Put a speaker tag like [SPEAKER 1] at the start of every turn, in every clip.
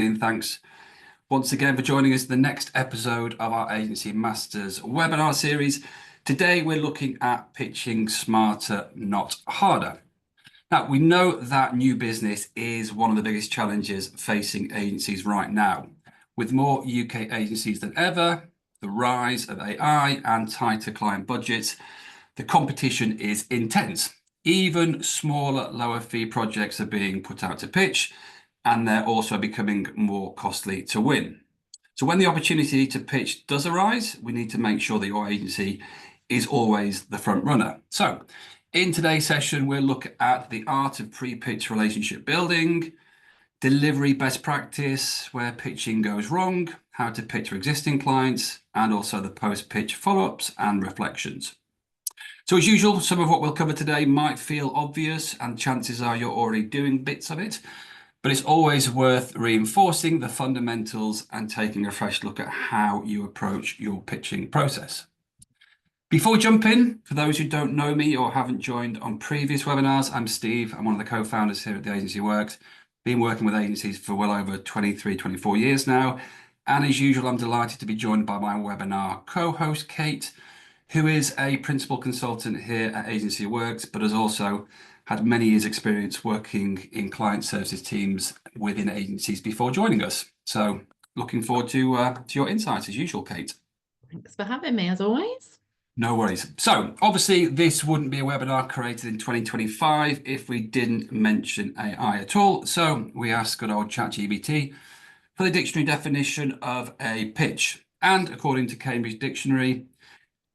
[SPEAKER 1] And thanks once again for joining us for the next episode of our Agency Masters webinar series. Today we're looking at pitching smarter, not harder. Now, we know that new business is one of the biggest challenges facing agencies right now. With more UK agencies than ever, the rise of AI and tighter client budgets, the competition is intense. Even smaller, lower fee projects are being put out to pitch, and they're also becoming more costly to win. So when the opportunity to pitch does arise, we need to make sure that your agency is always the front runner. So in today's session, we'll look at the art of pre-pitch relationship building, delivery best practice, where pitching goes wrong, how to pitch for existing clients, and also the post-pitch follow-ups and reflections. So as usual, some of what we'll cover today might feel obvious, and chances are you're already doing bits of it, but it's always worth reinforcing the fundamentals and taking a fresh look at how you approach your pitching process. Before we jump in, for those who don't know me or haven't joined on previous webinars, I'm Steve. I'm one of the co-founders here at The Agency Works. Been working with agencies for well over 23, 24 years now. And as usual, I'm delighted to be joined by my webinar co-host, Kate, who is a principal consultant here at Agency Works, but has also had many years experience working in client services teams within agencies before joining us. So looking forward to your insights as usual, Kate.
[SPEAKER 2] Thanks for having me as always.
[SPEAKER 1] No worries. So obviously this wouldn't be a webinar created in 2025 if we didn't mention AI at all. So we asked good old ChatGPT for the dictionary definition of a pitch. And according to Cambridge Dictionary,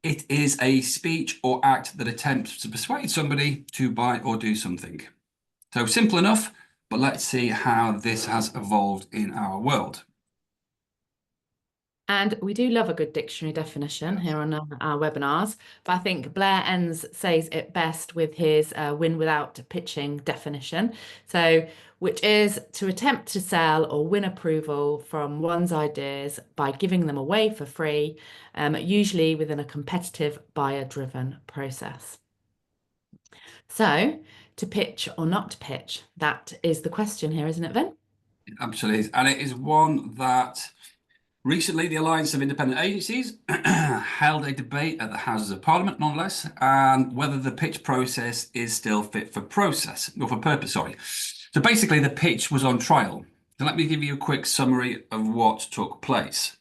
[SPEAKER 1] it is a speech or act that attempts to persuade somebody to buy or do something. So simple enough, but let's see how this has evolved in our world.
[SPEAKER 2] And we do love a good dictionary definition here on our webinars, but I think Blair Enns says it best with his win without pitching definition. So, which is to attempt to sell or win approval from one's ideas by giving them away for free, usually within a competitive buyer-driven process. So, to pitch or not to pitch, that is the question here, isn't it, Vin?
[SPEAKER 1] It absolutely is. And it is one that recently the Alliance of Independent Agencies held a debate at the Houses of Parliament, nonetheless, and whether the pitch process is still fit for purpose. So basically the pitch was on trial. So let me give you a quick summary of what took place.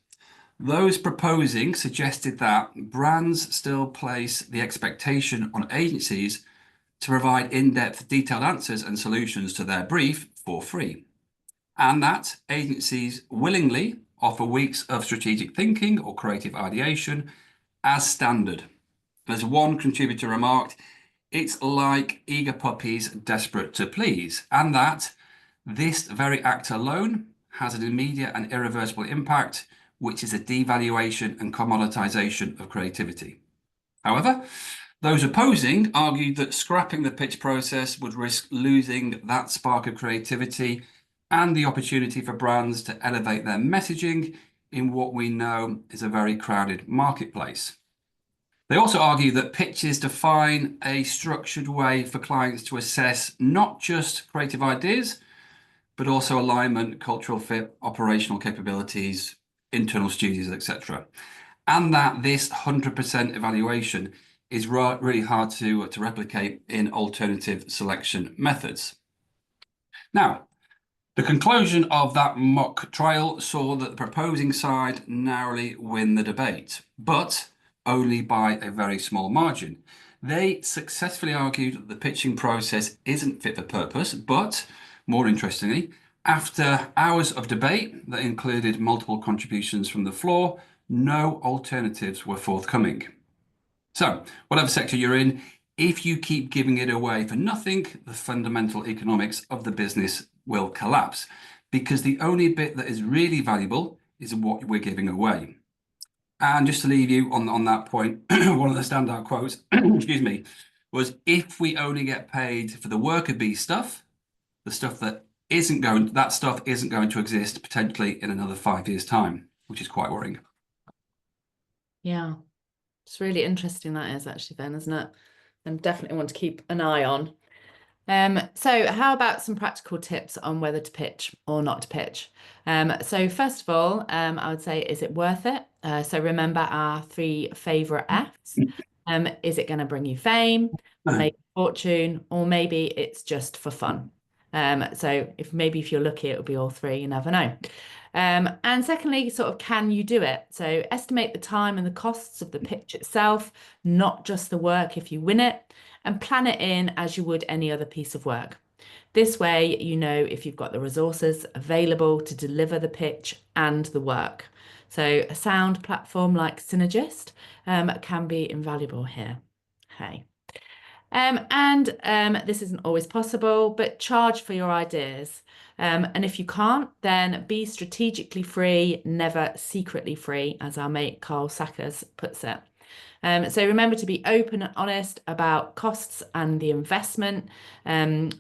[SPEAKER 1] Those proposing suggested that brands still place the expectation on agencies to provide in-depth, detailed answers and solutions to their brief for free, and that agencies willingly offer weeks of strategic thinking or creative ideation as standard. As one contributor remarked, it's like eager puppies desperate to please, and that this very act alone has an immediate and irreversible impact, which is a devaluation and commoditization of creativity. However, those opposing argued that scrapping the pitch process would risk losing that spark of creativity and the opportunity for brands to elevate their messaging in what we know is a very crowded marketplace. They also argue that pitches define a structured way for clients to assess not just creative ideas, but also alignment, cultural fit, operational capabilities, internal studios, etc. And that this 100% evaluation is really hard to replicate in alternative selection methods. Now, the conclusion of that mock trial saw that the proposing side narrowly win the debate, but only by a very small margin. They successfully argued that the pitching process isn't fit for purpose, but more interestingly, after hours of debate that included multiple contributions from the floor, no alternatives were forthcoming. So, whatever sector you're in, if you keep giving it away for nothing, the fundamental economics of the business will collapse, because the only bit that is really valuable is what we're giving away. And just to leave you on that point, one of the standout quotes, excuse me, was, if we only get paid for the worker bee stuff, the stuff that stuff isn't going to exist potentially in another 5 years' time, which is quite worrying.
[SPEAKER 2] Yeah, it's really interesting, that is actually, then, isn't it? And definitely want to keep an eye on. So how about some practical tips on whether to pitch or not to pitch? So first of all, I would say, is it worth it? So remember our three favorite F's. Is it going to bring you fame, maybe fortune, or maybe it's just for fun? So if you're lucky, it'll be all three, you never know. And secondly, sort of, can you do it? So estimate the time and the costs of the pitch itself, not just the work if you win it, and plan it in as you would any other piece of work. This way, you know if you've got the resources available to deliver the pitch and the work. So a sound platform like Synergist can be invaluable here. Okay. This isn't always possible, but charge for your ideas. And if you can't, then be strategically free, never secretly free, as our mate Carl Sackers puts it. So remember to be open and honest about costs and the investment, and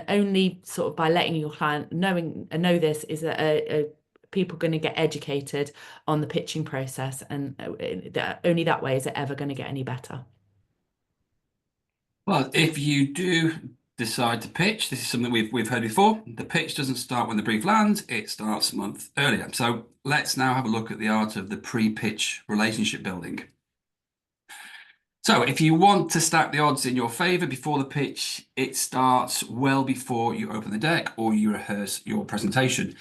[SPEAKER 2] only sort of by letting your client know this is that people going to get educated on the pitching process, and only that way is it ever going to get any better.
[SPEAKER 1] Well, if you do decide to pitch, this is something we've heard before. The pitch doesn't start when the brief lands, it starts a month earlier. So let's now have a look at the art of the pre-pitch relationship building. So if you want to stack the odds in your favor before the pitch, it starts well before you open the deck or you rehearse your presentation.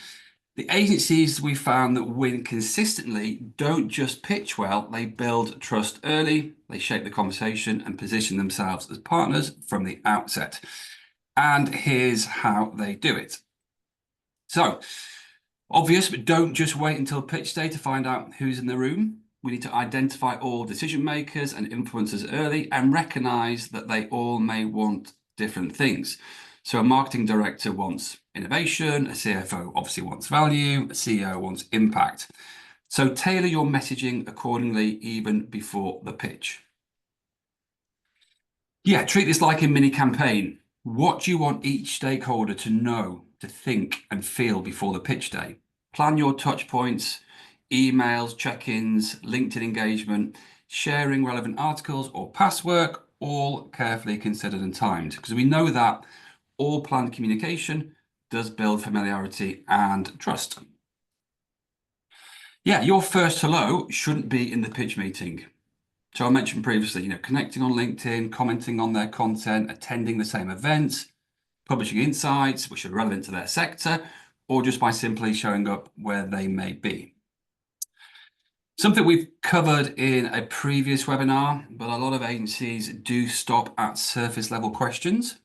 [SPEAKER 1] The agencies we found that win consistently don't just pitch well, they build trust early, they shape the conversation and position themselves as partners from the outset. And here's how they do it. So, obvious, but don't just wait until pitch day to find out who's in the room. We need to identify all decision makers and influencers early and recognize that they all may want different things. So a marketing director wants innovation, a CFO obviously wants value, a CEO wants impact. So tailor your messaging accordingly even before the pitch. Yeah, treat this like a mini campaign. What do you want each stakeholder to know, to think and feel before the pitch day? Plan your touch points, emails, check-ins, LinkedIn engagement, sharing relevant articles or past work, all carefully considered and timed, because we know that all planned communication does build familiarity and trust. Yeah, your first hello shouldn't be in the pitch meeting. So I mentioned previously, connecting on LinkedIn, commenting on their content, attending the same events, publishing insights which are relevant to their sector, or just by simply showing up where they may be. Something we've covered in a previous webinar, but a lot of agencies do stop at surface level questions,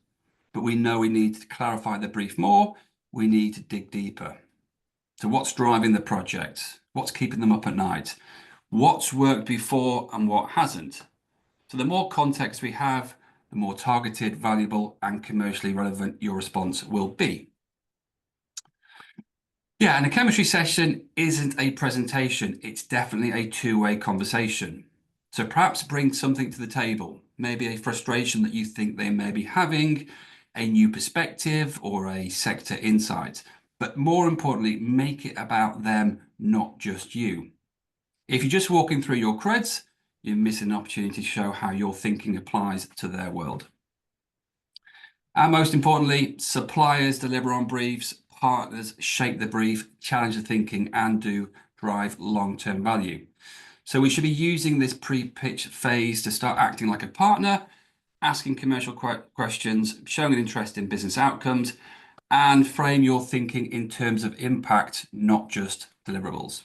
[SPEAKER 1] but we know we need to clarify the brief more, we need to dig deeper. So what's driving the project? What's keeping them up at night? What's worked before and what hasn't? So the more context we have, the more targeted, valuable, and commercially relevant your response will be. Yeah, and a chemistry session isn't a presentation. It's definitely a two-way conversation. So perhaps bring something to the table, maybe a frustration that you think they may be having, a new perspective, or a sector insight. But more importantly, make it about them, not just you. If you're just walking through your creds, you're missing an opportunity to show how your thinking applies to their world. And most importantly, suppliers deliver on briefs, partners shape the brief, challenge the thinking, and do drive long-term value. So we should be using this pre-pitch phase to start acting like a partner, asking commercial questions, showing an interest in business outcomes, and frame your thinking in terms of impact, not just deliverables.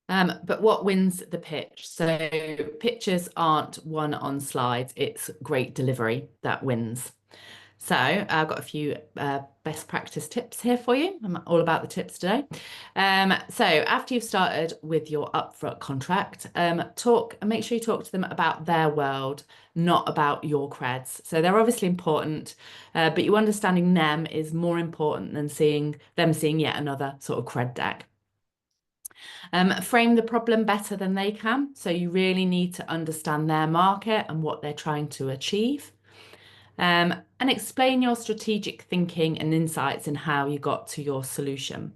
[SPEAKER 2] But what wins the pitch? So pitches aren't won on slides, it's great delivery that wins. So I've got a few best practice tips here for you. I'm all about the tips today. So after you've started with your upfront contract, make sure you talk to them about their world, not about your creds. So they're obviously important, but you understanding them is more important than seeing yet another sort of cred deck. Frame the problem better than they can. So you really need to understand their market and what they're trying to achieve. And explain your strategic thinking and insights in how you got to your solution.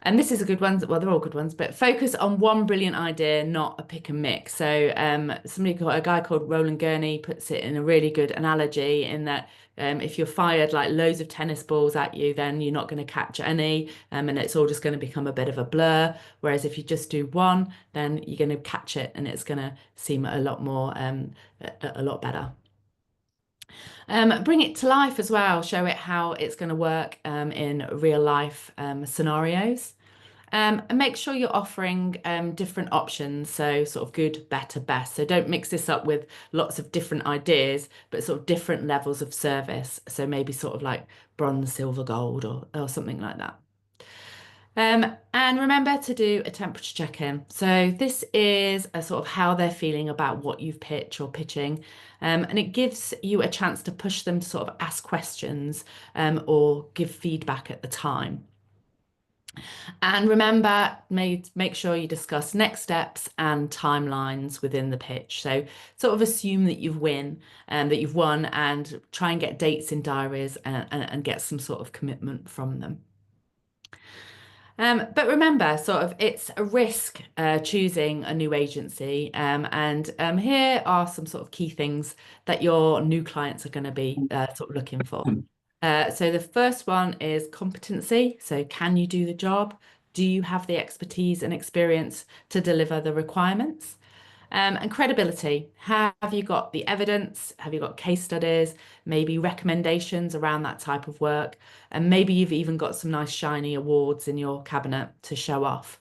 [SPEAKER 2] And this is a good one. Well, they're all good ones, but focus on one brilliant idea, not a pick and mix. So, a guy called Roland Gurney puts it in a really good analogy in that if you're fired like loads of tennis balls at you, then you're not going to catch any, and it's all just going to become a bit of a blur. Whereas if you just do one, then you're going to catch it, and it's going to seem a lot more, a lot better. Bring it to life as well. Show it how it's going to work in real life scenarios. And make sure you're offering different options, so sort of good, better, best. So don't mix this up with lots of different ideas, but sort of different levels of service. So maybe sort of like bronze, silver, gold, or something like that. And remember to do a temperature check-in. So this is a sort of how they're feeling about what you've pitched or pitching. And it gives you a chance to push them to sort of ask questions or give feedback at the time. And remember, make sure you discuss next steps and timelines within the pitch. So sort of assume that that you've won, and try and get dates in diaries and get some sort of commitment from them. But remember, sort of, it's a risk choosing a new agency. And here are some sort of key things that your new clients are going to be sort of looking for. So the first one is competency. So can you do the job? Do you have the expertise and experience to deliver the requirements? And credibility. Have you got the evidence? Have you got case studies? Maybe recommendations around that type of work? And maybe you've even got some nice shiny awards in your cabinet to show off.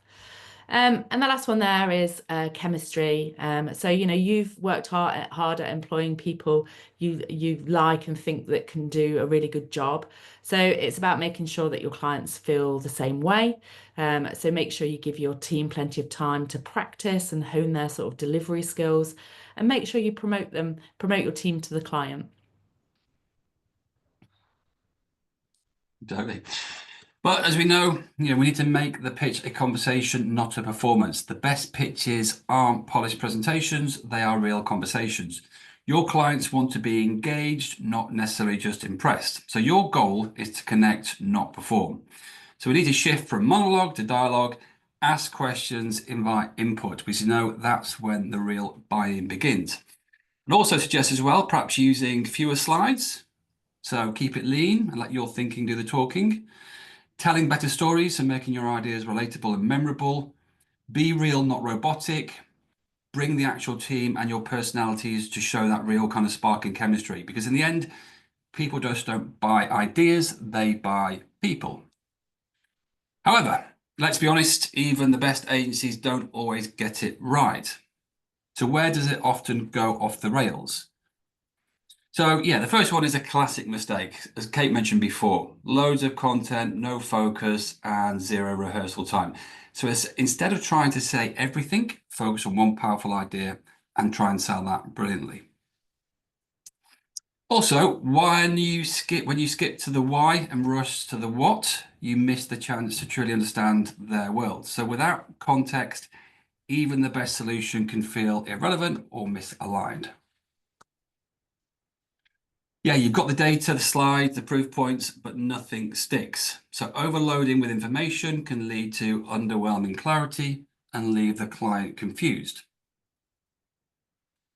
[SPEAKER 2] And the last one there is chemistry. So, you've worked hard at employing people you like and think that can do a really good job. So it's about making sure that your clients feel the same way. So make sure you give your team plenty of time to practice and hone their sort of delivery skills, and make sure you promote your team to the client.
[SPEAKER 1] Totally. But as we know, we need to make the pitch a conversation, not a performance. The best pitches aren't polished presentations, they are real conversations. Your clients want to be engaged, not necessarily just impressed. So your goal is to connect, not perform. So we need to shift from monologue to dialogue, ask questions, invite input, because that's when the real buy-in begins. I'd also suggest as well, perhaps using fewer slides. So keep it lean and let your thinking do the talking. Telling better stories and making your ideas relatable and memorable. Be real, not robotic. Bring the actual team and your personalities to show that real kind of spark and chemistry. Because in the end, people just don't buy ideas, they buy people. However, let's be honest, even the best agencies don't always get it right. So where does it often go off the rails? So yeah, the first one is a classic mistake, as Kate mentioned before. Loads of content, no focus, and zero rehearsal time. So instead of trying to say everything, focus on one powerful idea and try and sell that brilliantly. Also, when you skip to the why and rush to the what, you miss the chance to truly understand their world. So without context, even the best solution can feel irrelevant or misaligned. Yeah, you've got the data, the slides, the proof points, but nothing sticks. So overloading with information can lead to underwhelming clarity and leave the client confused.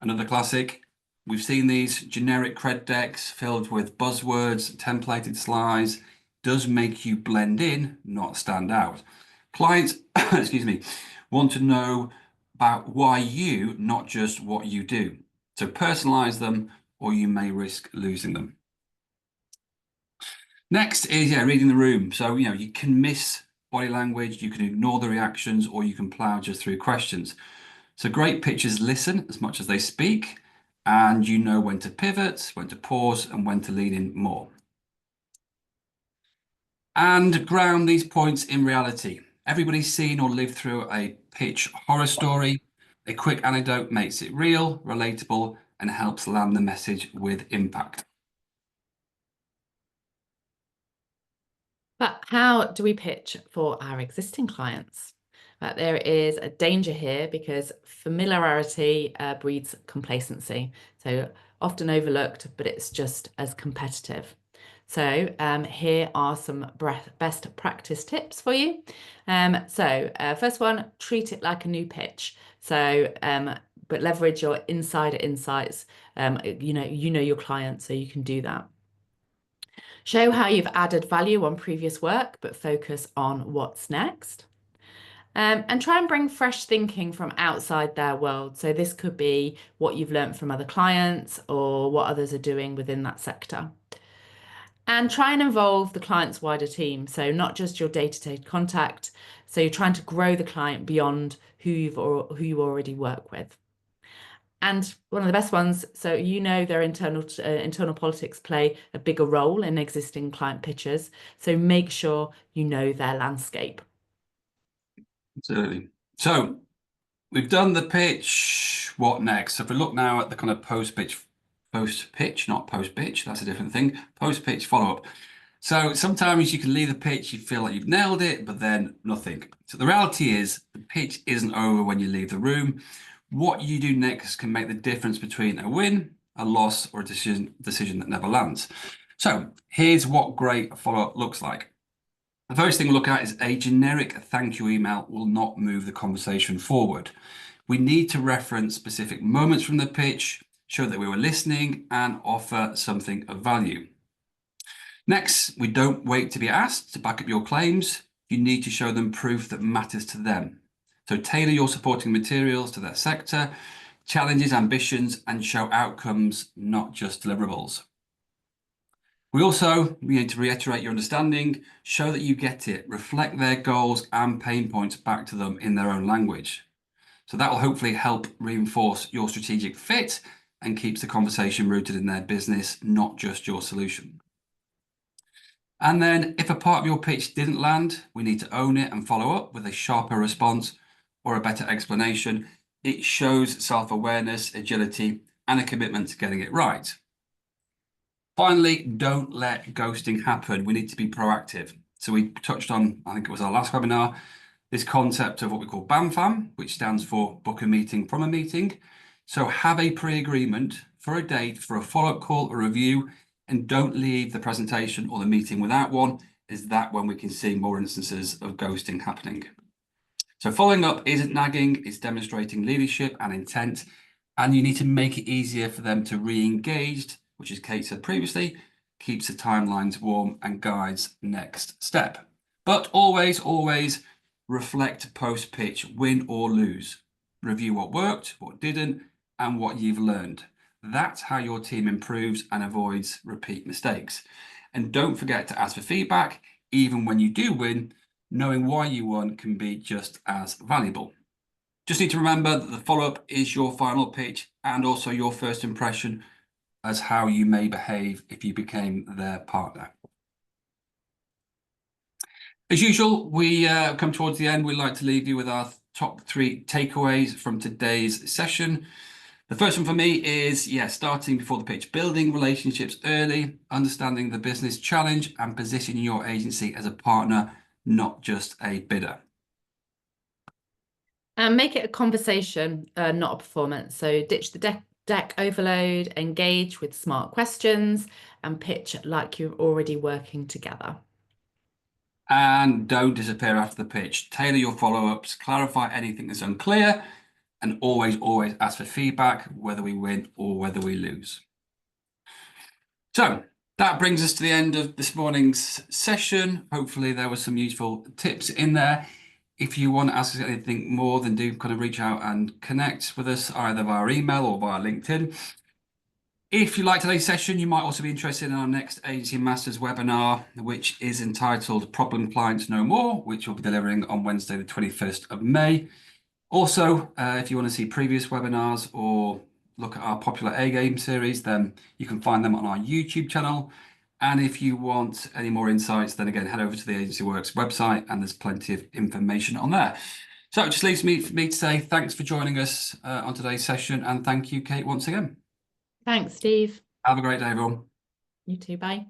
[SPEAKER 1] Another classic, we've seen these generic cred decks filled with buzzwords, templated slides, does make you blend in, not stand out. Clients, excuse me, want to know about why you, not just what you do. So personalize them, or you may risk losing them. Next is reading the room. So you can miss body language, you can ignore the reactions, or you can plow just through questions. So great pitchers listen as much as they speak, and you know when to pivot, when to pause, and when to lean in more. And ground these points in reality. Everybody's seen or lived through a pitch horror story. A quick anecdote makes it real, relatable, and helps land the message with impact.
[SPEAKER 2] But how do we pitch for our existing clients? There is a danger here because familiarity breeds complacency. So often overlooked, but it's just as competitive. So here are some best practice tips for you. First one, treat it like a new pitch. But leverage your insider insights. You know your client, so you can do that. Show how you've added value on previous work, but focus on what's next. And try and bring fresh thinking from outside their world. So this could be what you've learned from other clients or what others are doing within that sector. And try and involve the client's wider team. So not just your day-to-day contact. So you're trying to grow the client beyond who you already work with. And one of the best ones, so you know their internal politics play a bigger role in existing client pitches. So make sure you know their landscape.
[SPEAKER 1] Absolutely. So we've done the pitch. What next? So if we look now at the kind of post-pitch, not post-pitch, that's a different thing. Post-pitch follow-up. So sometimes you can leave the pitch, you feel like you've nailed it, but then nothing. So the reality is the pitch isn't over when you leave the room. What you do next can make the difference between a win, a loss, or a decision that never lands. So here's what great follow-up looks like. The first thing we'll look at is a generic thank you email will not move the conversation forward. We need to reference specific moments from the pitch, show that we were listening, and offer something of value. Next, we don't wait to be asked to back up your claims. You need to show them proof that matters to them. So tailor your supporting materials to their sector, challenges, ambitions, and show outcomes, not just deliverables. We need to reiterate your understanding, show that you get it, reflect their goals and pain points back to them in their own language. So that will hopefully help reinforce your strategic fit and keeps the conversation rooted in their business, not just your solution. And then if a part of your pitch didn't land, we need to own it and follow up with a sharper response or a better explanation. It shows self-awareness, agility, and a commitment to getting it right. Finally, don't let ghosting happen. We need to be proactive. So we touched on, I think it was our last webinar, this concept of what we call BAMFAM, which stands for book a meeting from a meeting. So have a pre-agreement for a date, for a follow-up call, a review, and don't leave the presentation or the meeting without one. Is that when we can see more instances of ghosting happening? So following up isn't nagging, it's demonstrating leadership and intent, and you need to make it easier for them to re-engage, which, as Kate said previously, keeps the timelines warm and guides next step. But always, always reflect post-pitch, win or lose. Review what worked, what didn't, and what you've learned. That's how your team improves and avoids repeat mistakes. And don't forget to ask for feedback, even when you do win. Knowing why you won can be just as valuable. Just need to remember that the follow-up is your final pitch and also your first impression as how you may behave if you became their partner. As usual, we come towards the end. We'd like to leave you with our top 3 takeaways from today's session. The first one for me is, starting before the pitch, building relationships early, understanding the business challenge, and positioning your agency as a partner, not just a bidder.
[SPEAKER 2] And make it a conversation, not a performance. So ditch the deck overload, engage with smart questions, and pitch like you're already working together.
[SPEAKER 1] And don't disappear after the pitch. Tailor your follow-ups, clarify anything that's unclear, and always, always ask for feedback, whether we win or whether we lose. So that brings us to the end of this morning's session. Hopefully there were some useful tips in there. If you want to ask us anything more, then do kind of reach out and connect with us either via email or via LinkedIn. If you like today's session, you might also be interested in our next Agency Masters webinar, which is entitled Problem Clients No More, which we'll be delivering on Wednesday, the 21st of May. Also, if you want to see previous webinars or look at our popular A-Game series, then you can find them on our YouTube channel. And if you want any more insights, then again, head over to the Agency Works website and there's plenty of information on there. So it just leaves me for me to say thanks for joining us on today's session. And thank you, Kate, once again.
[SPEAKER 2] Thanks, Steve.
[SPEAKER 1] Have a great day, everyone.
[SPEAKER 2] You too. Bye.